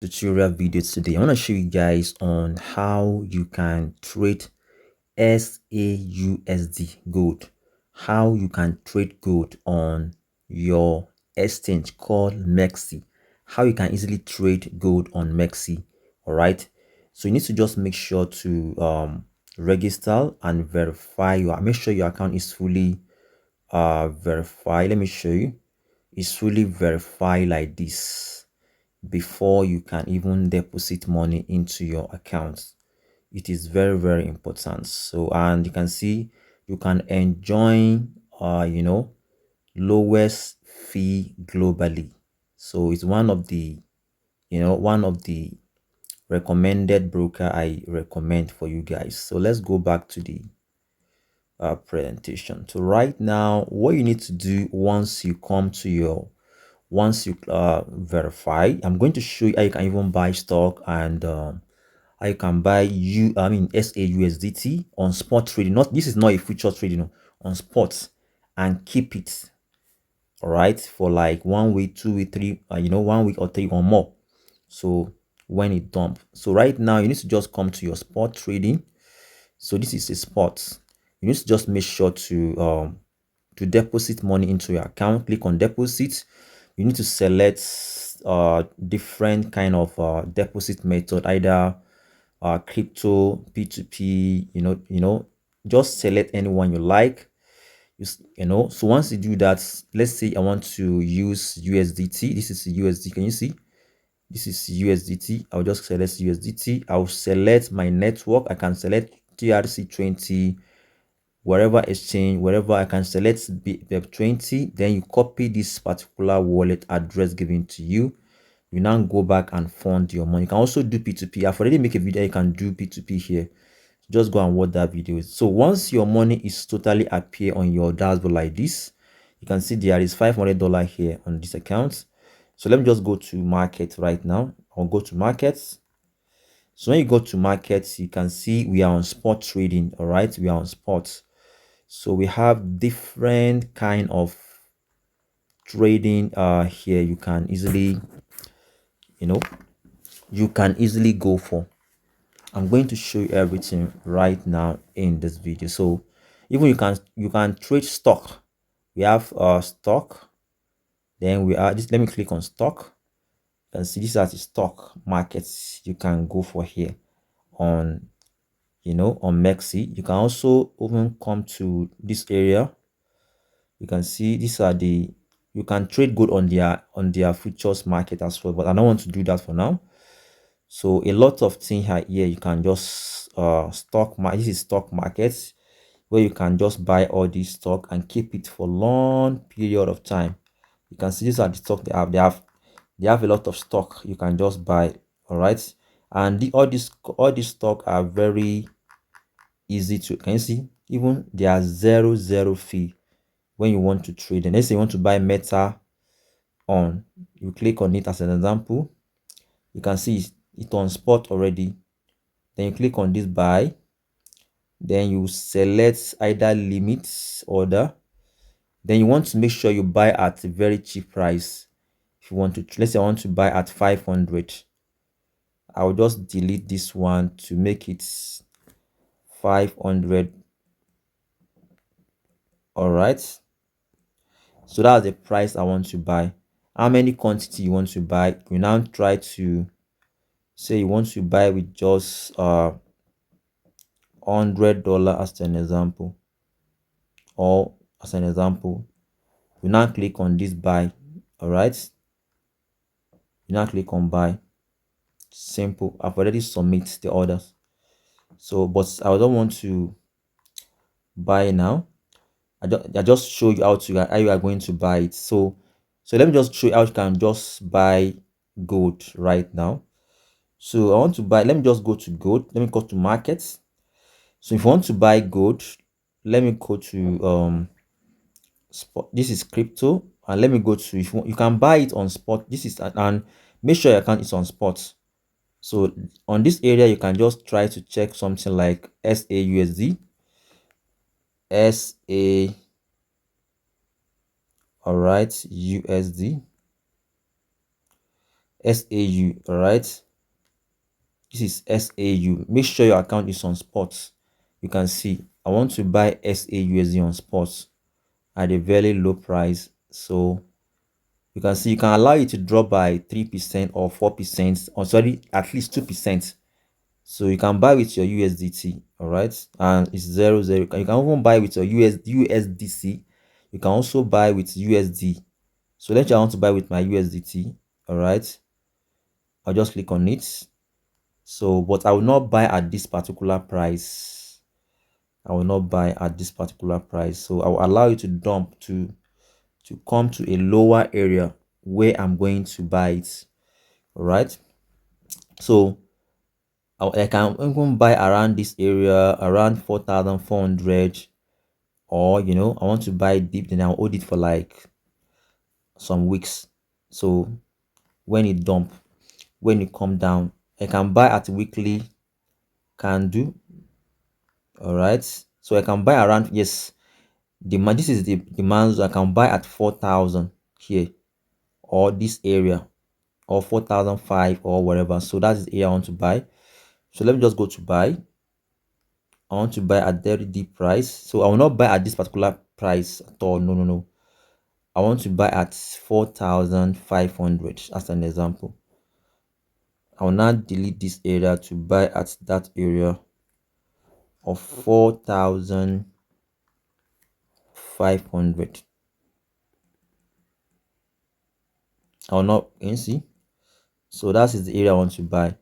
tutorial video today. I want to show you guys on how you can trade SAUSD gold, how you can trade gold on your exchange called MEXC, how you can easily trade gold on MEXC. All right, so you need to just make sure to register and verify make sure your account is fully verified. Let me show you. It's fully verified like this before you can even deposit money into your account. It is very important. So, and you can see you can enjoy lowest fee globally. So it's one of the recommended broker I recommend for you guys. So let's go back to the presentation. So right now, what you need to do once you come to your once you verify, I'm going to show you how you can even buy stock and how you can buy SAUSDT on spot trading. Not This is not a future trading, no, on spot, and keep it, all right, for like 1 week, 2 week, 3 1 week or 3 or more. So when it dump, so right now you need to just come to your spot trading. So this is a spot. You need to just make sure to deposit money into your account. Click on deposit. You need to select different kind of deposit method, either crypto, P2P, just select anyone you like. So once you do that, let's say I want to use USDT. This is USD. Can you see? This is USDT. I'll just select USDT. I'll select my network. I can select TRC20, wherever exchange, wherever. I can select BEP20. Then you copy this particular wallet address given to you. You now go back and fund your money. You can also do P2P. I've already made a video. You can do P2P here. Just go and watch that video. So once your money is totally appear on your dashboard like this, you can see there is $500 here on this account. So let me just go to market right now. I'll go to markets. So when you go to markets, you can see we are on spot trading. All right, we are on spot. So we have different kind of trading here. You can easily go for. I'm going to show you everything right now in this video. So even you can trade stock. We have stock. Then we are let me click on stock. You can see these are the stock markets you can go for here on on MEXC. You can also even come to this area. You can see these are you can trade gold on their futures market as well, but I don't want to do that for now. So a lot of things here. You can just this is stock markets, where you can just buy all this stock and keep it for long period of time. You can see these are the stock they have a lot of stock you can just buy. All right, and all these stock are very easy to, can you see, even they are zero fee when you want to trade. And let's say you want to buy Meta on, you click on it as an example. You can see it on spot already. Then you click on this buy. Then you select either limit order. Then you want to make sure you buy at a very cheap price. If you want to, let's say I want to buy at 500, I'll just delete this one to make it 500. All right, so that's the price I want to buy. How many quantity you want to buy? You now try to say you want to buy with just $100 as an example, or as an example, you now click on this buy. All right, you now click on buy. Simple. I've already submit the orders. So but I don't want to buy now. I just show you how you are going to buy it. So let me just show you how you can just buy gold right now. So I want to buy, let me just go to gold. Let me go to markets. So if you want to buy gold, let me go to spot. This is crypto, and let me go to, if you can buy it on spot. This is, and make sure your account is on spot. So on this area, you can just try to check something like SAUSD, SA, all right, USD, SAU. All right, this is SAU. Make sure your account is on spot. You can see I want to buy SAUSD on spot at a very low price. So you can see you can allow it to drop by 3% or 4%, or sorry, at least 2%. So you can buy with your USDT, all right, and it's 0 0. You can even buy with your USDC. You can also buy with USD. So let's say I want to buy with my USDT, all right. I'll just click on it. So, but I will not buy at this particular price. I will not buy at this particular price. So I will allow you to dump to come to a lower area where I'm going to buy it. All right. So I can even buy around this area, around 4,400, or I want to buy deep, then I'll hold it for like some weeks. So when it dump, when it come down, I can buy at weekly candle. All right. So I can buy around, yes, demand. This is the demand. I can buy at 4,000 here, or this area, or 4,005 or whatever. So that is the area I want to buy. So let me just go to buy. I want to buy at very deep price. So I will not buy at this particular price at all. No, no, no. I want to buy at 4,500 as an example. I will not delete this area to buy at that area of 4,500. I will not, you can see. So that is the area I want to buy.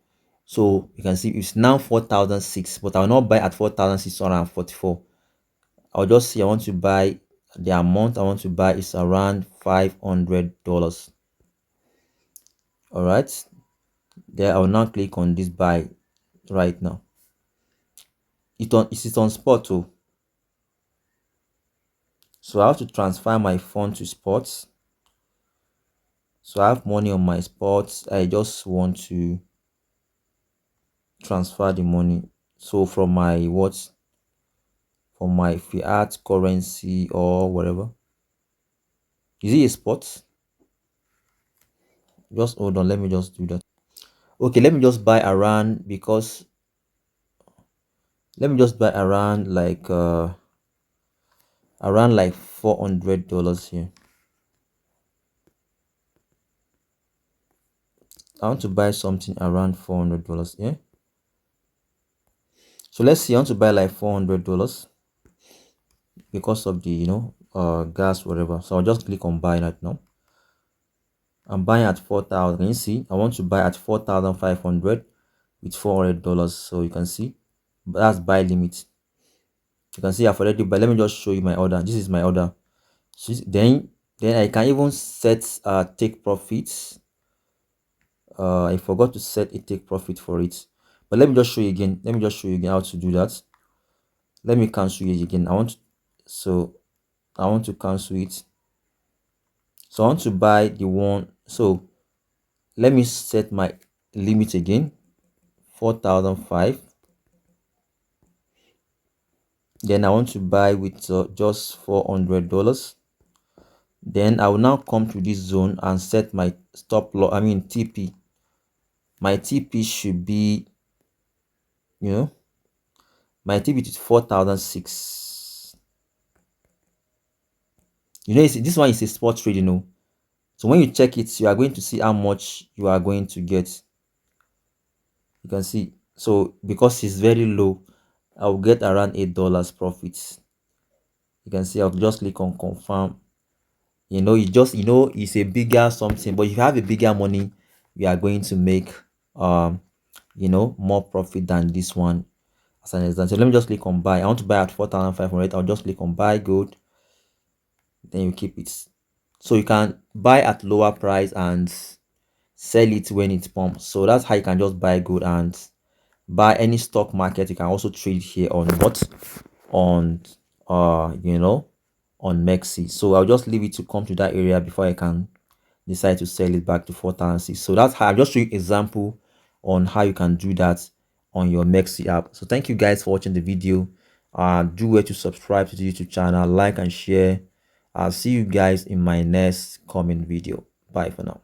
So you can see it's now 4,006, but I will not buy at 4,644. I'll just see I want to buy, the amount I want to buy is around $500. All right, there I will now click on this buy right now. It is on spot too. So I have to transfer my fund to spot. So I have money on my spot. I just want to transfer the money. So from my from my fiat currency or whatever. Is it a spot? Just hold on, let me just do that. Okay, let me just buy around, because let me just buy around like $400 here. I want to buy something around $400. Yeah, so let's see, I want to buy like $400 because of the gas, whatever. So I'll just click on buy right now. I'm buying at 4,000. Can you see? I want to buy at 4,500 with $400. So you can see that's buy limit. You can see I've already buy. Let me just show you my order. This is my order. So then I can even set take profits. I forgot to set a take profit for it, but let me just show you again. Let me just show you again how to do that. Let me cancel it again. I want to cancel it. So I want to buy the one. So let me set my limit again, 4,005. Then I want to buy with just $400. Then I will now come to this zone and set my stop loss, I mean TP. My TP should be, my TP is 4,006. This one is a spot trade, so when you check it, you are going to see how much you are going to get. You can see, so because it's very low, I'll get around $8 profits. You can see I'll just click on confirm. It's a bigger something, but if you have a bigger money, you are going to make more profit than this one, as an example. So let me just click on buy. I want to buy at 4,500. I'll just click on buy good, then you keep it. So you can buy at lower price and sell it when it pumps. So that's how you can just buy good and buy any stock market. You can also trade here on what, on on MEXC. So I'll just leave it to come to that area before I can decide to sell it back to 4,006. So that's how I'm just showing example on how you can do that on your MEXC app. So thank you guys for watching the video. Do where to subscribe to the YouTube channel, like and share. I'll see you guys in my next comment video. Bye for now.